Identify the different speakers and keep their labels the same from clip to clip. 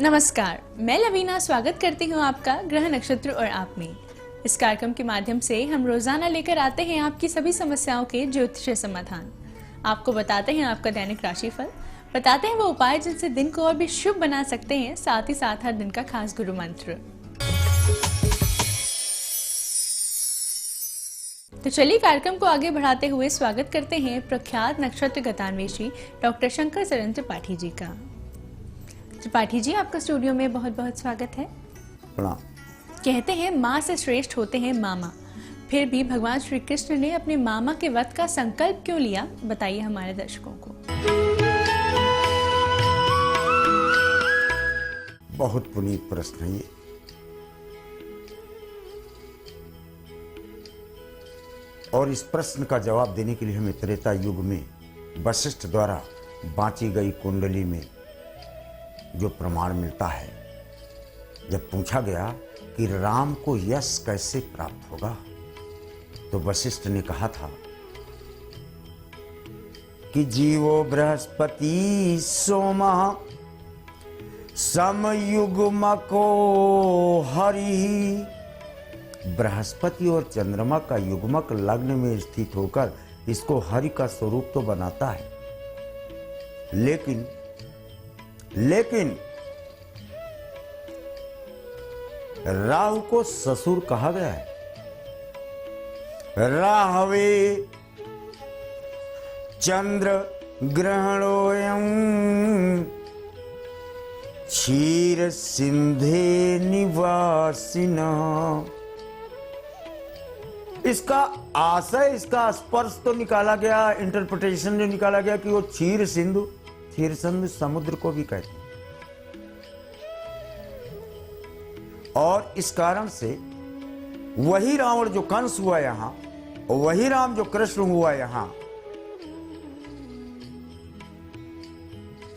Speaker 1: नमस्कार, मैं लवीना स्वागत करती हूँ आपका ग्रह नक्षत्र और आप में। इस कार्यक्रम के माध्यम से हम रोजाना लेकर आते हैं आपकी सभी समस्याओं के ज्योतिषीय समाधान। आपको बताते हैं आपका दैनिक राशिफल, बताते हैं वो उपाय जिनसे दिन को और भी शुभ बना सकते हैं, साथ ही साथ हर दिन का खास गुरु मंत्र। तो चलिए कार्यक्रम को आगे बढ़ाते हुए स्वागत करते हैं प्रख्यात नक्षत्र गतान्वेषी डॉक्टर शंकर सरन त्रिपाठी जी का। त्रिपाठी जी, आपका स्टूडियो में बहुत बहुत स्वागत है।
Speaker 2: प्रणाम।
Speaker 1: कहते हैं माँ से श्रेष्ठ होते हैं मामा, फिर भी भगवान श्री कृष्ण ने अपने मामा के वध का संकल्प क्यों लिया, बताइए हमारे दर्शकों को।
Speaker 2: बहुत पुनीत प्रश्न है ये। और इस प्रश्न का जवाब देने के लिए हमें त्रेता युग में वशिष्ठ द्वारा बांची गई कुंडली में जो प्रमाण मिलता है, जब पूछा गया कि राम को यश कैसे प्राप्त होगा, तो वशिष्ठ ने कहा था कि जीवो बृहस्पति सोमा समयुग्मको हरि। बृहस्पति और चंद्रमा का युग्मक लग्न में स्थित होकर इसको हरि का स्वरूप तो बनाता है, लेकिन राहु को ससुर कहा गया है। राहवे चंद्र ग्रहणोयं क्षीर सिंधे निवासिनः। इसका आशय, इसका स्पर्श तो निकाला गया, इंटरप्रिटेशन जो निकाला गया कि वो क्षीर सिंधु समुद्र को भी कहते हैं। और इस कारण से वही रावण जो कंस हुआ यहां, वही राम जो कृष्ण हुआ यहां,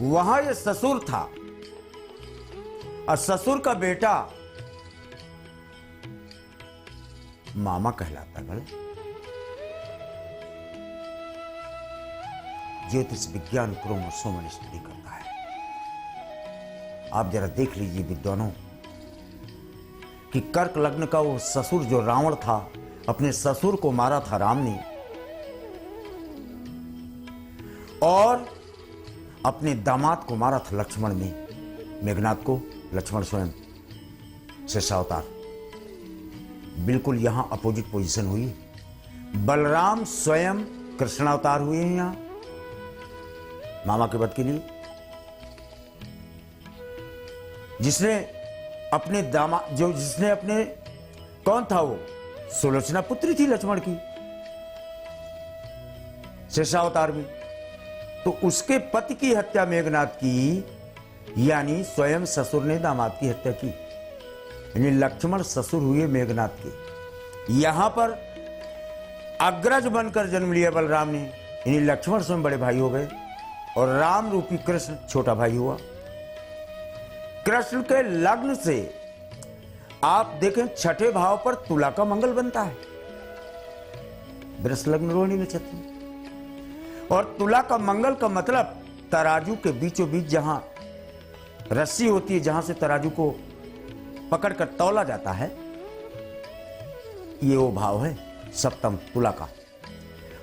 Speaker 2: वहां ये ससुर था और ससुर का बेटा मामा कहलाता है। ज्योतिष विज्ञान क्रोमोसोम स्टडी करता है। आप जरा देख लीजिए विद्वानों कि कर्क लग्न का वो ससुर जो रावण था, अपने ससुर को मारा था राम ने, और अपने दामाद को मारा था लक्ष्मण ने, मेघनाथ को लक्ष्मण स्वयं शेषावतार। बिल्कुल यहां अपोजिट पोजीशन हुई। बलराम स्वयं कृष्णावतार हुए हैं यहां मामा के वध के लिए, जिसने अपने जिसने अपने, कौन था वो, सुलोचना पुत्री थी लक्ष्मण की, शेषावतार में, तो उसके पति की हत्या मेघनाथ की, यानी स्वयं ससुर ने दामाद की हत्या की, यानी लक्ष्मण ससुर हुए मेघनाथ के। यहां पर अग्रज बनकर जन्म लिया बलराम ने, यानी लक्ष्मण स्वयं बड़े भाई हो गए और राम रूपी कृष्ण छोटा भाई हुआ। कृष्ण के लग्न से आप देखें छठे भाव पर तुला का मंगल बनता है, वृष लग्न रोहिणी नक्षत्र। और तुला का मंगल का मतलब तराजू के बीचों बीच जहां रस्सी होती है, जहां से तराजू को पकड़कर तौला जाता है, ये वो भाव है सप्तम तुला का।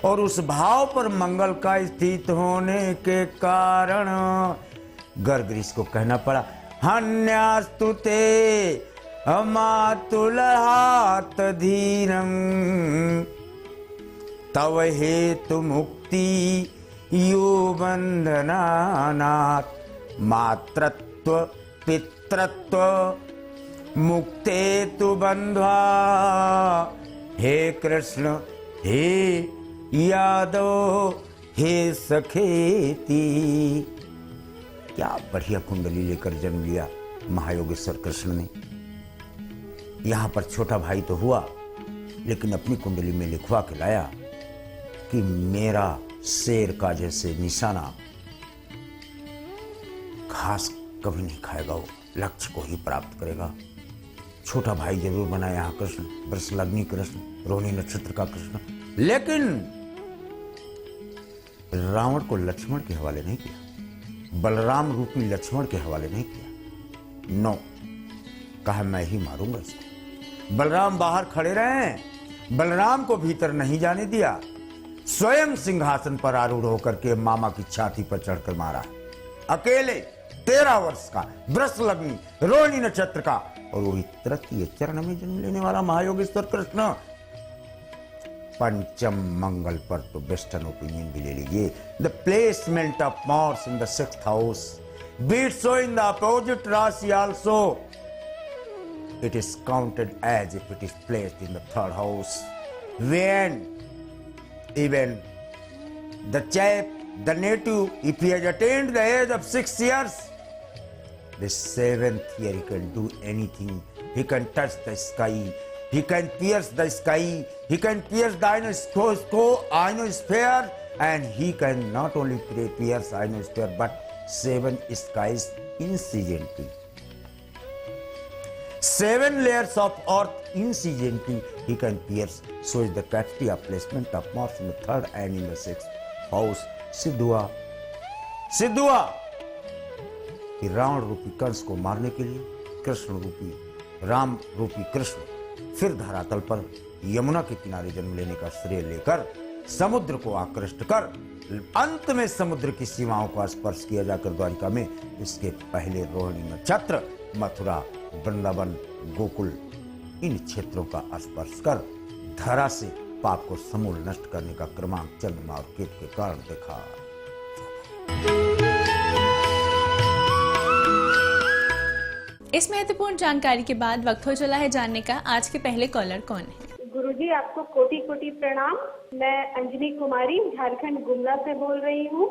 Speaker 2: और उस भाव पर मंगल का स्थित होने के कारण गर्गरीश को कहना पड़ा, हन्यास्तुते अमातुलहात धीरं तव हेतु मुक्ति यो बंधनानात् मातृत्व पितृत्व मुक्ते तु बंध्वा हे कृष्ण हे यादव हे सखेती। क्या बढ़िया कुंडली लेकर जन्म लिया महायोगेश्वर कृष्ण ने। यहां पर छोटा भाई तो हुआ, लेकिन अपनी कुंडली में लिखवा के लाया कि मेरा शेर का जैसे निशाना घास कभी नहीं खाएगा, वो लक्ष्य को ही प्राप्त करेगा। छोटा भाई जरूर बना यहां कृष्ण, वृष लग्नी कृष्ण, रोहिणी नक्षत्र का कृष्ण, लेकिन रावण को लक्ष्मण के हवाले नहीं किया, बलराम रूपी लक्ष्मण के हवाले नहीं किया। नो, कहा मैं ही मारूंगा इसको। बलराम बाहर खड़े रहे, बलराम को भीतर नहीं जाने दिया। स्वयं सिंहासन पर आरूढ़ होकर के मामा की छाती पर चढ़कर मारा। अकेले 13 वर्ष का, वृषलग्नि, रोहिणी नक्षत्र का, और वही तृतीय चरण में जन्म लेने वाला महायोगेश्वर कृष्ण। पंचम मंगल पर तो वेस्टर्न ओपिनियन भी ले लीजिए। The placement of Mars in the 6th house beat so in the opposite राशि also, it is counted as if it is placed in the 3rd house. When even the chap, the native, if he has attained the age of 6 years, the 7th year he can do anything. He can touch the sky, he can pierce the sky, he can pierce the ionosphere, and he can not only pierce ionosphere but 7 skies incidentally. 7 layers of earth incidentally he can pierce. So is the capacity of placement of Mars in the 3rd and in the 6th house. सिद्ध हुआ कि रावण रूपी कंस को मारने के लिए कृष्ण रूपी, राम रूपी कृष्ण फिर धरातल पर यमुना के किनारे जन्म लेने का श्रेय लेकर समुद्र को आकृष्ट कर अंत में समुद्र की सीमाओं का स्पर्श किया जाकर द्वारिका में, इसके पहले रोहिणी नक्षत्र, मथुरा, वृंदावन, गोकुल, इन क्षेत्रों का स्पर्श कर धरा से पाप को समूल नष्ट करने का क्रमांक चंद्रमा और केतु के कारण देखा।
Speaker 1: इस महत्वपूर्ण जानकारी के बाद वक्त हो चला है जानने का आज के पहले कॉलर कौन है।
Speaker 3: गुरुजी आपको कोटि कोटि प्रणाम। मैं अंजलि कुमारी झारखंड गुमला से बोल रही हूँ।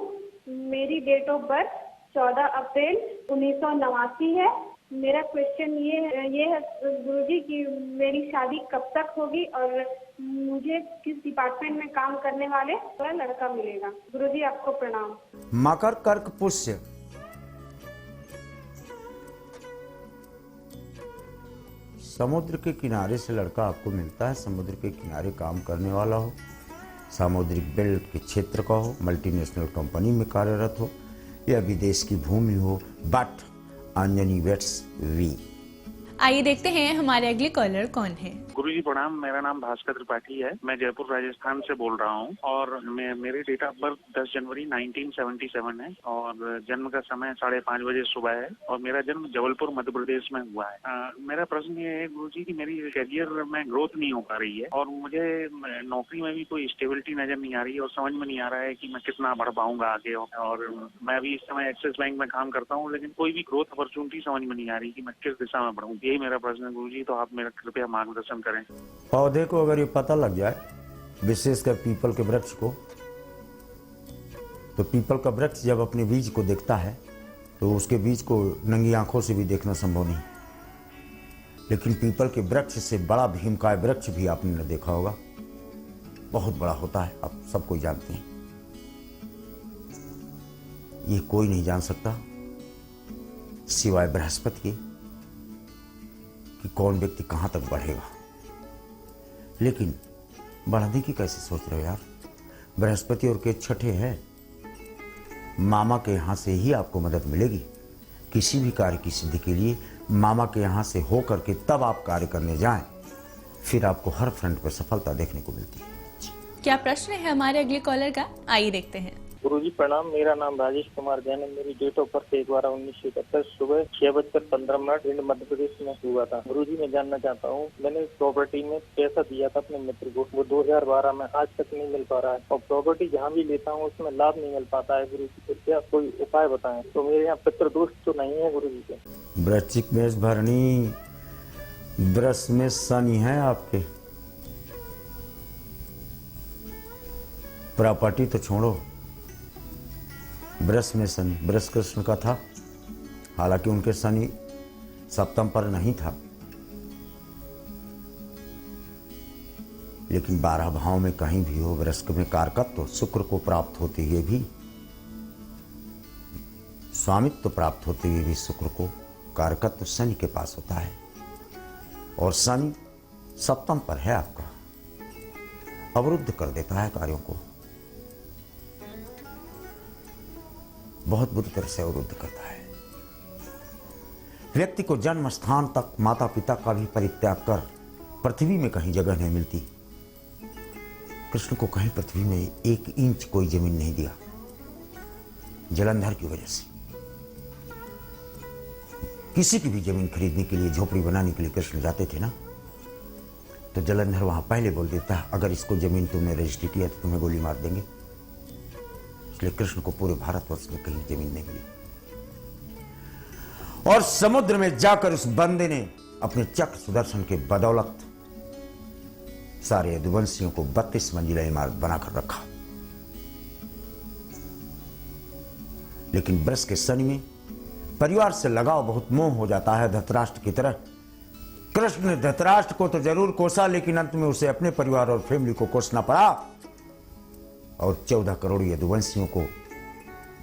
Speaker 3: मेरी डेट ऑफ बर्थ 14 अप्रैल 1989 है। मेरा क्वेश्चन ये है गुरुजी कि मेरी शादी कब तक होगी और मुझे किस डिपार्टमेंट में काम करने वाले लड़का मिलेगा। गुरुजी आपको प्रणाम।
Speaker 2: मकर, कर्क, पुष्य। समुद्र के किनारे से लड़का आपको मिलता है, समुद्र के किनारे काम करने वाला हो, सामुद्रिक बेल्ट के क्षेत्र का हो, मल्टीनेशनल कंपनी में कार्यरत हो या विदेश की भूमि हो, बट अंजनी वेट्स वी।
Speaker 1: आइए देखते हैं हमारे अगले कॉलर कौन है।
Speaker 4: गुरुजी प्रणाम, मेरा नाम भास्कर त्रिपाठी है। मैं जयपुर राजस्थान से बोल रहा हूँ और मेरी डेट ऑफ बर्थ 10 जनवरी 1977 है और जन्म का समय 5:30 बजे सुबह है और मेरा जन्म जबलपुर मध्य प्रदेश में हुआ है। मेरा प्रश्न ये है गुरुजी कि मेरी करियर में ग्रोथ नहीं हो पा रही है और मुझे नौकरी में भी कोई स्टेबिलिटी नजर नहीं आ रही है और समझ में नहीं आ रहा है कि मैं कितना बढ़ पाऊंगा आगे। और मैं अभी इस समय एक्सिस बैंक में काम करता हूँ लेकिन कोई भी ग्रोथ अपॉर्चुनिटी समझ में नहीं आ रही कि मैं किस दिशा में बढ़ूँ। यही मेरा प्रश्न है गुरुजी, तो आप मेरा कृपया मार्गदर्शन करें।
Speaker 2: पौधे को अगर ये पता लग जाए, विशेषकर पीपल के वृक्ष को, तो पीपल का वृक्ष जब अपने बीज को देखता है तो उसके बीज को नंगी आंखों से भी देखना संभव नहीं। लेकिन पीपल के वृक्ष से बड़ा भीमकाय वृक्ष भी आपने न देखा होगा, बहुत बड़ा होता है, आप सब कोई जानते हैं। ये कोई नहीं जान सकता सिवाय बृहस्पति के कि कौन व्यक्ति कहां तक बढ़ेगा। लेकिन बढ़ने की कैसे सोच रहे हो यार? बृहस्पति और केतु छठे हैं, मामा के यहां से ही आपको मदद मिलेगी। किसी भी कार्य की सिद्धि के लिए मामा के यहां से हो करके तब आप कार्य करने जाएं, फिर आपको हर फ्रंट पर सफलता देखने को मिलती है।
Speaker 1: क्या प्रश्न है हमारे अगले कॉलर का? आइए देखते हैं।
Speaker 5: गुरुजी प्रणाम, मेरा नाम राजेश कुमार जैन है। मेरी डेट ऑफ बर्थ 1/12/1971 सुबह 6:15 भिंड मध्य प्रदेश में हुआ था। गुरुजी मैं जानना चाहता हूँ, मैंने प्रॉपर्टी में पैसा दिया था अपने मित्र को, वो 2012 में आज तक नहीं मिल पा रहा है और प्रॉपर्टी जहाँ भी लेता हूँ उसमें लाभ नहीं मिल पाता है। गुरुजी तो क्या कोई उपाय बताएं? तो मेरे यहाँ पितृ दोष तो नहीं है गुरुजी के?
Speaker 2: वृश्चिक मेष भरणी, वृष में शनि है आपके। प्रॉपर्टी तो छोड़ो, वृष में शनि, वृष कृष्ण का था, हालांकि उनके शनि सप्तम पर नहीं था, लेकिन 12 भाव में कहीं भी हो, वृष में कारकत्व शुक्र को प्राप्त होते हुए भी, स्वामित्व प्राप्त होते हुए भी शुक्र को कारकत्व शनि के पास होता है और शनि सप्तम पर है आपका, अवरुद्ध कर देता है कार्यों को, बहुत बुरी तरह से अवरुद्ध करता है। व्यक्ति को जन्म स्थान तक माता पिता का भी परित्याग कर पृथ्वी में कहीं जगह नहीं मिलती। कृष्ण को कहीं पृथ्वी में 1 इंच कोई जमीन नहीं दिया, जलंधर की वजह से। किसी की भी जमीन खरीदने के लिए, झोपड़ी बनाने के लिए कृष्ण जाते थे ना, तो जलंधर वहां पहले बोल देता है अगर इसको जमीन तुमने रजिस्ट्री किया तो तुम्हें गोली मार देंगे। इसलिए कृष्ण को पूरे भारतवर्ष में कहीं जमीन नहीं मिली। और समुद्र में जाकर उस बंदे ने अपने चक्र सुदर्शन के बदौलत सारे यदुवंशियों को 32 मंजिला इमारत बनाकर रखा। लेकिन वृष के शनि में परिवार से लगाव बहुत मोह हो जाता है, धृतराष्ट्र की तरह। कृष्ण ने धृतराष्ट्र को तो जरूर कोसा, लेकिन अंत में उसे अपने परिवार और फैमिली को कोसना पड़ा और 14 करोड़ यदुवंशियों को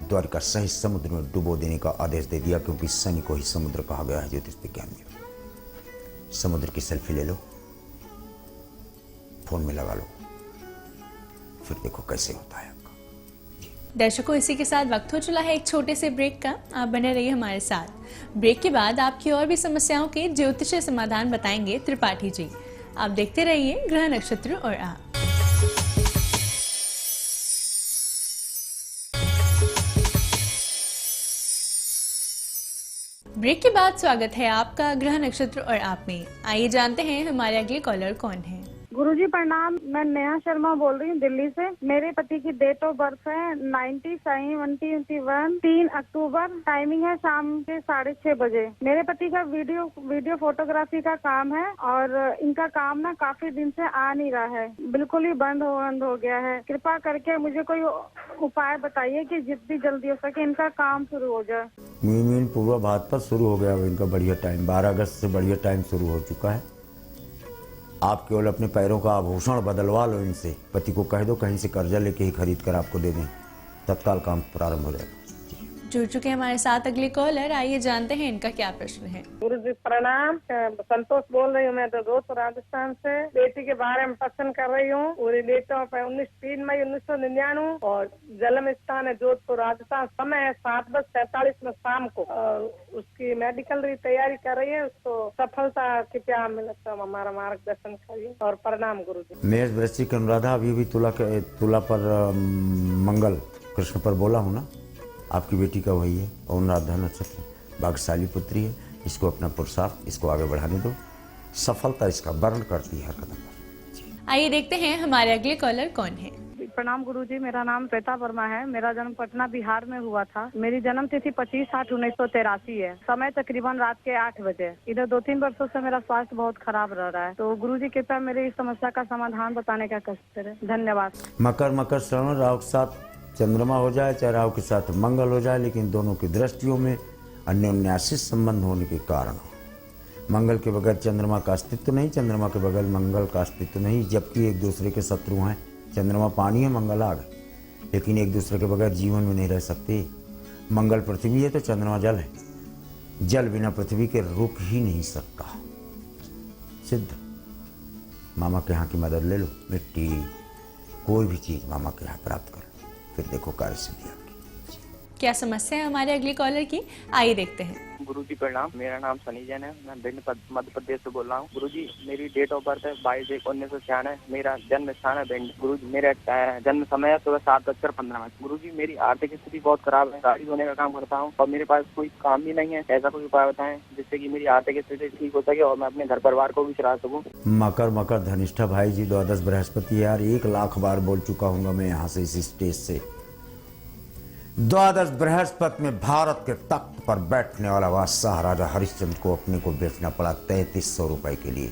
Speaker 2: द्वारका सहित समुद्र में डुबो देने का आदेश दे दिया, क्योंकि शनि को ही समुद्र कहा गया है ज्योतिष विज्ञान में। समुद्र की सेल्फी ले लो, फोन में लगा लो, फिर देखो कैसे होता है आपका।
Speaker 1: दर्शकों, इसी के साथ वक्त हो चला है एक छोटे से ब्रेक का। आप बने रहिए हमारे साथ। ब्रेक के बाद आपकी और भी समस्याओं के ज्योतिषीय समाधान बताएंगे त्रिपाठी जी। आप देखते रहिए ग्रह नक्षत्र और आप। ब्रेक के बाद स्वागत है आपका ग्रह नक्षत्र और आप में। आइए जानते हैं हमारे अगले कॉलर कौन है।
Speaker 3: गुरुजी प्रणाम, मैं नेहा शर्मा बोल रही हूँ दिल्ली से। मेरे पति की डेट ऑफ बर्थ है 90/7/21 3 अक्टूबर। टाइमिंग है शाम के 6:30 बजे। मेरे पति का वीडियो फोटोग्राफी का काम है और इनका काम ना काफी दिन से आ नहीं रहा है, बिल्कुल ही बंद हो गया है। कृपा करके मुझे कोई उपाय बताइए कि जितनी जल्दी हो सके इनका काम शुरू हो जाए।
Speaker 2: मीन पूर्वाभाद्र पर शुरू हो गया इनका बढ़िया टाइम। 12 अगस्त से बढ़िया टाइम शुरू हो चुका है। आप केवल अपने पैरों का आभूषण बदलवा लो इनसे। पति को कह दो कहीं से कर्जा लेके ही खरीद कर आपको दे दें, तत्काल काम प्रारंभ हो जाएगा।
Speaker 1: जुड़ चुके हैं हमारे साथ अगले कॉलर। आइए जानते हैं इनका क्या प्रश्न है।
Speaker 6: गुरुजी प्रणाम, संतोष बोल रही हूँ मैं तो जोधपुर राजस्थान से। बेटी के बारे में प्रश्न कर रही हूँ। पूरी डेट ऑफ 3 मई 1999 और जन्म स्थान है जोधपुर राजस्थान। समय है 7:47 में शाम को। और उसकी मेडिकल की तैयारी कर रही है, उसको सफलता कृपया मिले तो हमारा मार्गदर्शन करिए और प्रणाम गुरुजी।
Speaker 2: मेष वृश्चिक अनुराधा अभी तुला पर मंगल कृष्ण पर बोला हूँ ना। आपकी बेटी का वही है और अनुराधा नक्षत्र, भाग्यशाली पुत्री है। इसको अपना पुरुषार्थ, इसको आगे बढ़ाने दो। सफलता इसका वर्ण करती है हर कदम पर।
Speaker 1: आइए देखते हैं हमारे अगले कॉलर कौन है।
Speaker 6: प्रणाम गुरुजी, मेरा नाम श्वेता वर्मा है। मेरा जन्म पटना बिहार में हुआ था। मेरी जन्म तिथि 25/8/1983 है। समय तकरीबन रात के 8 बजे। इधर 2-3 वर्षों से मेरा स्वास्थ्य बहुत खराब रह रहा है, तो गुरुजी कृपया मेरी इस समस्या का समाधान बताने का कष्ट करें। धन्यवाद।
Speaker 2: मकर श्रवण राहु के साथ चंद्रमा हो जाए, चाहे राहु के साथ मंगल हो जाए, लेकिन दोनों की दृष्टियों में अन्योन्याश्रित संबंध होने के कारण मंगल के बगैर चंद्रमा का अस्तित्व नहीं, चंद्रमा के बगैर मंगल का अस्तित्व नहीं, जबकि एक दूसरे के शत्रु हैं। चंद्रमा पानी है, मंगल आग है, लेकिन एक दूसरे के बगैर जीवन में नहीं रह सकते। मंगल पृथ्वी है तो चंद्रमा जल है। जल बिना पृथ्वी के रुक ही नहीं सकता। सिद्ध। मामा के यहाँ की मदद ले लो, मिट्टी कोई भी चीज मामा के यहाँ प्राप्त कर लो, फिर देखो कार्य सिद्धि आपकी।
Speaker 1: क्या समस्या है हमारे अगले कॉलर की, आइए देखते हैं।
Speaker 5: गुरुजी प्रणाम, मेरा नाम सनी जैन है। मैं भिंड मध्य प्रदेश से बोल रहा हूँ। गुरुजी मेरी डेट ऑफ बर्थ है 22/1/1996। मेरा जन्म स्थान है भिंड। गुरुजी मेरा जन्म समय है सुबह 7:15। गुरुजी मेरी आर्थिक स्थिति बहुत खराब है। गाड़ी धोने का काम करता हूँ और मेरे पास कोई काम भी नहीं है। ऐसा कोई उपाय बताएं जिससे कि मेरी आर्थिक स्थिति ठीक हो सके और मैं अपने घर परिवार को भी चला सकूँ।
Speaker 2: मकर धनिष्ठा भाई जी, 12 बृहस्पति। यार 1 लाख बार बोल चुका हूँ मैं यहाँ से, इस स्टेज से। 12 बृहस्पति में भारत के तख्त पर बैठने वाला बादशाह राजा हरिश्चंद्र को अपने को बेचना पड़ा 3300 रुपए के लिए।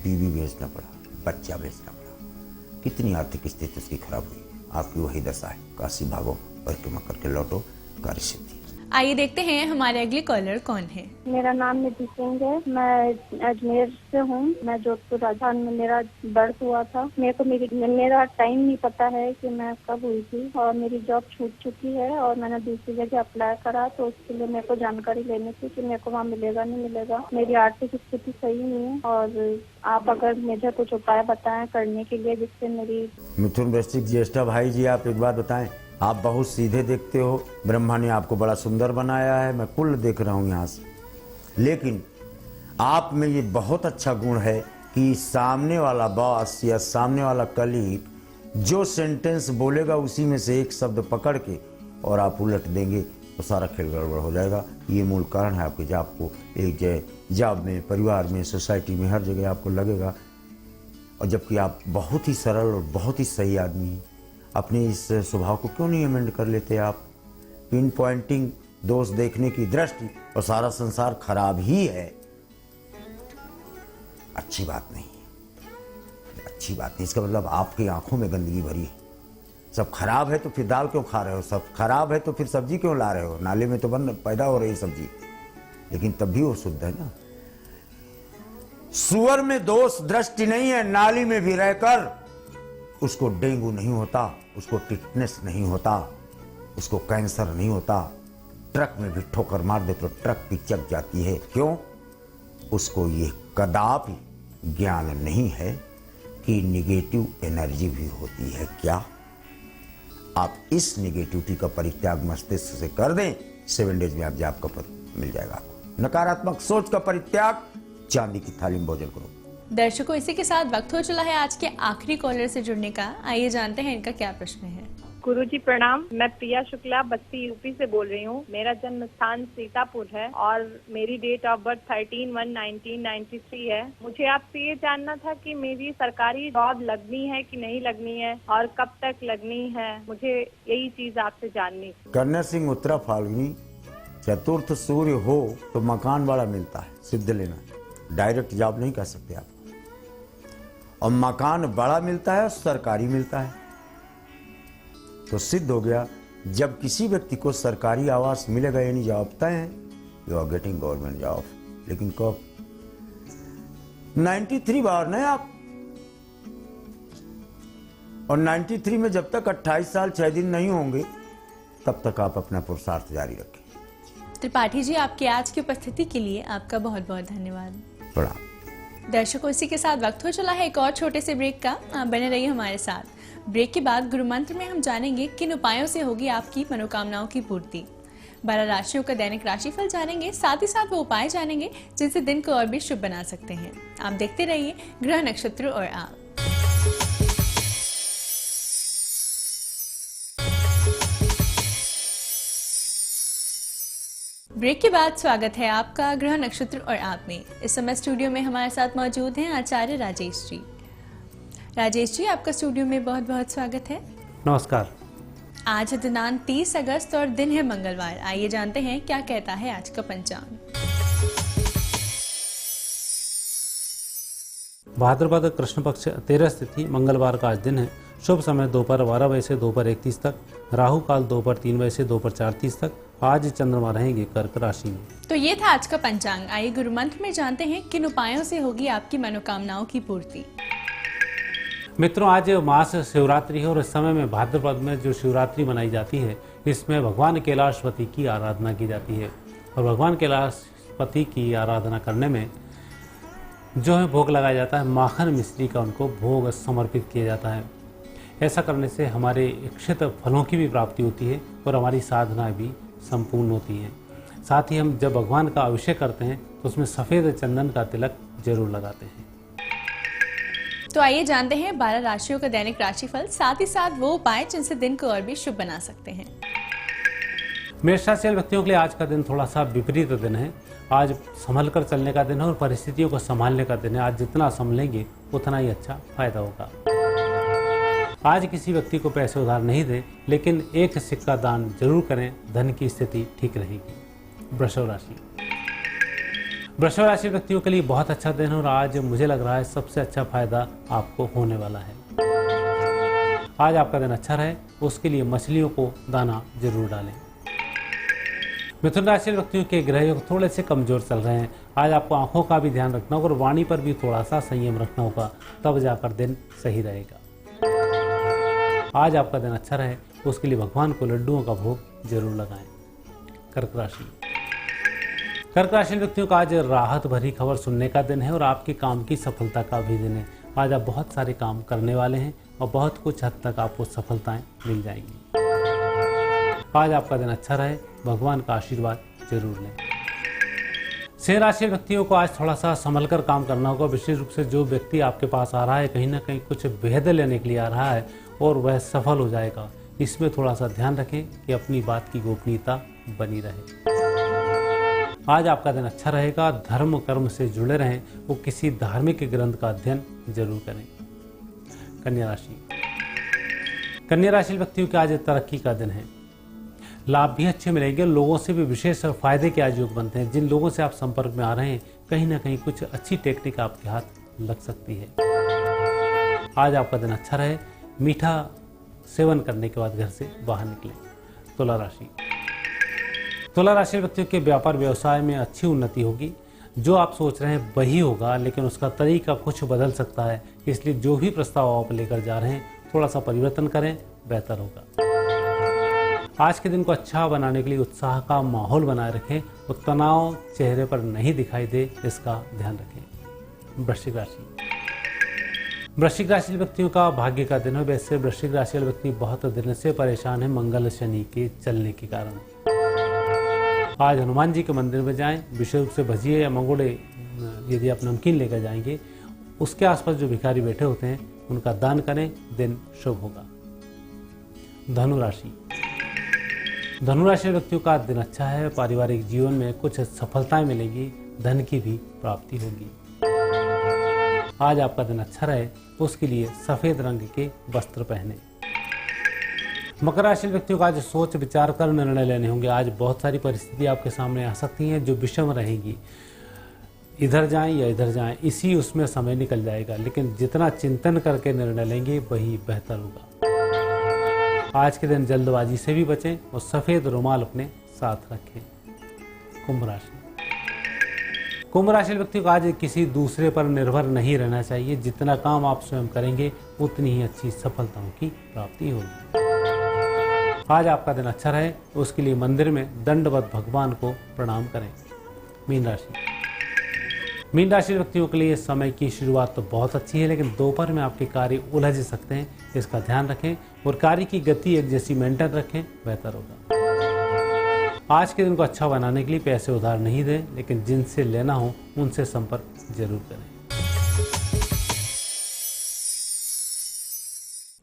Speaker 2: बीवी बेचना पड़ा, बच्चा बेचना पड़ा। कितनी आर्थिक स्थिति उसकी खराब हुई। आपकी वही दशा है। काशी भागो, परिक्रमा करके लौटो, कार्य सिद्धि।
Speaker 1: आइए देखते हैं हमारे अगले कॉलर कौन है।
Speaker 3: मेरा नाम निधि सिंह है। मैं अजमेर से हूँ। मैं जोधपुर राजस्थान में मेरा बर्थ हुआ था। मेरे को मेरा टाइम नहीं पता है कि मैं कब हुई थी और मेरी जॉब छूट चुकी है और मैंने दूसरी जगह अप्लाई करा, तो उसके लिए मेरे को जानकारी लेनी थी कि मेरे को वहाँ मिलेगा नहीं मिलेगा। मेरी आर्थिक स्थिति सही नहीं है और आप अगर मुझे कुछ उपाय बताएं करने के लिए जिससे मेरी।
Speaker 2: मिथुन वृश्चिक ज्येष्ठा भाई जी, आप एक बात बताएं, आप बहुत सीधे देखते हो, ब्रह्मा ने आपको बड़ा सुंदर बनाया है, मैं कुल देख रहा हूँ यहाँ से। लेकिन आप में ये बहुत अच्छा गुण है कि सामने वाला बॉस या सामने वाला कलीग जो सेंटेंस बोलेगा उसी में से एक शब्द पकड़ के और आप उलट देंगे तो सारा खेल गड़बड़ हो जाएगा। ये मूल कारण है आपके जॉब को, एक जॉब में, परिवार में, सोसाइटी में, हर जगह आपको लगेगा। और जबकि आप बहुत ही सरल और बहुत ही सही आदमी हैं, अपने इस स्वभाव को क्यों नहीं अमेंड कर लेते आप? पिन पॉइंटिंग, दोष देखने की दृष्टि और सारा संसार खराब ही है, अच्छी बात नहीं है, अच्छी बात नहीं। इसका मतलब आपकी आंखों में गंदगी भरी है। सब खराब है तो फिर दाल क्यों खा रहे हो? सब खराब है तो फिर सब्जी क्यों ला रहे हो? नाले में तो पैदा हो रही सब्जी, लेकिन तब भी वो शुद्ध है ना। सुअर में दोष दृष्टि नहीं है, नाली में भी रहकर उसको डेंगू नहीं होता, उसको टिटनेस नहीं होता, उसको कैंसर नहीं होता। ट्रक में भी ठोकर मार दे तो ट्रक पिचक जाती है। क्यों? उसको ये कदापि ज्ञान नहीं है कि निगेटिव एनर्जी भी होती है। क्या आप इस निगेटिविटी का परित्याग मस्तिष्क से कर दें, 7 डेज में आप जॉब का पद मिल जाएगा आपको। नकारात्मक सोच का परित्याग, चांदी की थाली में भोजन करो।
Speaker 1: दर्शकों, इसी के साथ वक्त हो चला है आज के आखिरी कॉलर से जुड़ने का। आइए जानते हैं इनका क्या प्रश्न है।
Speaker 6: गुरुजी प्रणाम, मैं प्रिया शुक्ला बस्ती यूपी से बोल रही हूँ। मेरा जन्म स्थान सीतापुर है और मेरी डेट ऑफ बर्थ 13/1/1993 है। मुझे आपसे ये जानना था कि मेरी सरकारी जॉब लगनी है कि नहीं लगनी है और कब तक लगनी है, मुझे यही चीज आपसे जाननी थी।
Speaker 2: कन्या सिंह उत्तरा फाल्गुनी चतुर्थ सूर्य हो तो मकान बड़ा मिलता है, सिद्ध लेना, डायरेक्ट जॉब नहीं कर सकते आप। और मकान बड़ा मिलता है और सरकारी मिलता है तो सिद्ध हो गया। जब किसी व्यक्ति को सरकारी आवास मिलेगा यानी जॉब तय है, you are getting government job. लेकिन कब? 93 बार नहीं आप, और 93 में जब तक 28 साल 6 दिन नहीं होंगे तब तक आप अपना पुरुषार्थ जारी रखें।
Speaker 1: त्रिपाठी जी, आपकी आज की उपस्थिति के लिए आपका बहुत बहुत धन्यवाद।
Speaker 2: प्रणाम।
Speaker 1: दर्शकों, इसी के साथ वक्त हो चला है एक और छोटे से ब्रेक का। आप बने रहिए हमारे साथ। ब्रेक के बाद गुरु मंत्र में हम जानेंगे किन उपायों से होगी आपकी मनोकामनाओं की पूर्ति। 12 राशियों का दैनिक राशिफल जानेंगे, साथ ही साथ वो उपाय जानेंगे जिनसे दिन को और भी शुभ बना सकते हैं। आप देखते रहिए ग्रह नक्षत्र और आप। ब्रेक के बाद स्वागत है आपका ग्रह नक्षत्र और आप में। इस समय स्टूडियो में हमारे साथ मौजूद हैं आचार्य राजेश जी। राजेश जी, आपका स्टूडियो में बहुत बहुत स्वागत है।
Speaker 7: नमस्कार।
Speaker 1: आज है दिनांक 30 अगस्त और दिन है मंगलवार। आइए जानते हैं क्या कहता है आज का पंचांग।
Speaker 7: भाद्रपद कृष्ण पक्ष 13 तिथि मंगलवार का आज दिन है। शुभ समय दोपहर 12 बजे से दोपहर 1:30 तक, राहु काल दोपहर 3 बजे से दोपहर 4:30 तक। आज चंद्रमा रहेंगे कर्क राशि में।
Speaker 1: तो ये था आज का पंचांग। आइए गुरु मंत्र में जानते हैं किन उपायों से होगी आपकी मनोकामनाओं की पूर्ति।
Speaker 7: मित्रों, आज मास शिवरात्रि है और इस समय में भाद्रपद में जो शिवरात्रि मनाई जाती है इसमें भगवान कैलाशपति की आराधना की जाती है। और भगवान कैलाशपति की आराधना करने में जो है भोग लगाया जाता है, माखन मिश्री का उनको भोग समर्पित किया जाता है। ऐसा करने से हमारे इच्छित फलों की भी प्राप्ति होती है और हमारी साधना भी संपूर्ण होती है। साथ ही हम जब भगवान का अभिषेक करते हैं तो उसमें सफ़ेद चंदन का तिलक जरूर लगाते हैं।
Speaker 1: तो आइए जानते हैं 12 राशियों का दैनिक राशिफल, साथ ही साथ वो उपाय जिनसे दिन को और भी शुभ बना सकते हैं।
Speaker 7: मेष राशि वाले व्यक्तियों के लिए आज का दिन थोड़ा सा विपरीत दिन है। आज संभल कर चलने का दिन है और परिस्थितियों को संभालने का दिन है। आज जितना संभलेंगे उतना ही अच्छा फायदा होगा। आज किसी व्यक्ति को पैसे उधार नहीं दें, लेकिन एक सिक्का दान जरूर करें, धन की स्थिति ठीक रहेगी। वृषभ राशि व्यक्तियों के लिए बहुत अच्छा दिन है और आज मुझे लग रहा है सबसे अच्छा फायदा आपको होने वाला है। आज आपका दिन अच्छा रहे, उसके लिए मछलियों को दाना जरूर डालें। मिथुन राशि व्यक्तियों के ग्रह योग थोड़े से कमजोर चल रहे हैं। आज आपको आंखों का भी ध्यान रखना होगा और वाणी पर भी थोड़ा सा संयम रखना होगा, तब जाकर दिन सही रहेगा। आज आपका दिन अच्छा रहे, उसके लिए भगवान को लड्डुओं का भोग जरूर लगाएं। कर्क राशि व्यक्तियों का आज राहत भरी खबर सुनने का दिन है और आपके काम की सफलता का भी दिन है। आज आप बहुत सारे काम करने वाले हैं और बहुत कुछ हद तक आपको सफलताएं मिल जाएंगी। आज आपका दिन अच्छा रहे, भगवान का आशीर्वाद जरूर लें। सिंह राशि व्यक्तियों को आज थोड़ा सा संभल कर काम करना होगा। विशेष रूप से जो व्यक्ति आपके पास आ रहा है, कहीं ना कहीं कुछ भेद लेने के लिए आ रहा है और वह सफल हो जाएगा। इसमें थोड़ा सा ध्यान रखें कि अपनी बात की गोपनीयता बनी रहे। आज आपका दिन अच्छा रहेगा। धर्म कर्म से जुड़े रहें, वो किसी धार्मिक ग्रंथ का अध्ययन जरूर करें। कन्या राशि, कन्या राशि व्यक्तियों के आज तरक्की का दिन है। लाभ भी अच्छे मिलेंगे, लोगों से भी विशेष फायदे के आज योग बनते हैं। जिन लोगों से आप संपर्क में आ रहे हैं, कहीं ना कहीं कुछ अच्छी टेक्निक आपके हाथ लग सकती है। आज आपका दिन अच्छा रहे। मीठा सेवन करने के बाद घर से बाहर निकलें। तुला राशि, तुला राशि व्यक्तियों के व्यापार व्यवसाय में अच्छी उन्नति होगी। जो आप सोच रहे हैं वही होगा, लेकिन उसका तरीका कुछ बदल सकता है। इसलिए जो भी प्रस्ताव आप लेकर जा रहे हैं, थोड़ा सा परिवर्तन करें, बेहतर होगा। आज के दिन को अच्छा बनाने के लिए उत्साह का माहौल बनाए रखें और तनाव चेहरे पर नहीं दिखाई दे, इसका ध्यान रखें। वृश्चिक राशि, वृश्चिक राशि व्यक्तियों का भाग्य का दिन है। वैसे वृश्चिक राशि वाले व्यक्ति बहुत दिन से परेशान है मंगल शनि के चलने के कारण। आज हनुमान जी के मंदिर में जाएं। विशेष रूप से भजिए या मंगोड़े यदि आप नमकीन लेकर जाएंगे, उसके आसपास जो भिखारी बैठे होते हैं उनका दान करें, दिन शुभ होगा। धनु राशि, धनु राशि व्यक्तियों का दिन अच्छा है। पारिवारिक जीवन में कुछ सफलताएं मिलेंगी, धन की भी प्राप्ति होगी। आज आपका दिन अच्छा रहे, उसके लिए सफेद रंग के वस्त्र पहने। मकर राशि व्यक्तियों का आज सोच विचार कर निर्णय लेने होंगे। आज बहुत सारी परिस्थिति आपके सामने आ सकती हैं जो विषम रहेंगी। इधर जाएं या इधर जाएं, इसी उसमें समय निकल जाएगा, लेकिन जितना चिंतन करके निर्णय लेंगे वही बेहतर होगा। आज के दिन जल्दबाजी से भी बचें और सफेद रुमाल अपने साथ रखें। कुंभ राशि, कुंभ राशि व्यक्तियों को आज किसी दूसरे पर निर्भर नहीं रहना चाहिए। जितना काम आप स्वयं करेंगे उतनी ही अच्छी सफलताओं की प्राप्ति होगी। आज आपका दिन अच्छा रहे, उसके लिए मंदिर में दंडवत भगवान को प्रणाम करें। मीन राशि, मीन राशि व्यक्तियों के लिए समय की शुरुआत तो बहुत अच्छी है, लेकिन दोपहर में आपके कार्य उलझ सकते हैं, इसका ध्यान रखें और कार्य की गति एक जैसी मेंटेन रखें, बेहतर होगा। आज के दिन को अच्छा बनाने के लिए पैसे उधार नहीं दें, लेकिन जिनसे लेना हो उनसे संपर्क जरूर करें।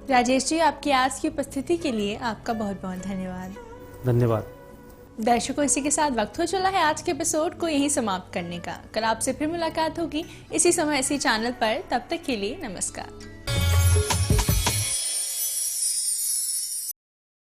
Speaker 1: राजेश जी, आपकी आज की उपस्थिति के लिए आपका बहुत बहुत धन्यवाद।
Speaker 7: धन्यवाद।
Speaker 1: दर्शकों, इसी के साथ वक्त हो चला है आज के एपिसोड को यहीं समाप्त करने का। कल आपसे फिर मुलाकात होगी इसी समय इसी चैनल पर। तब तक के लिए नमस्कार।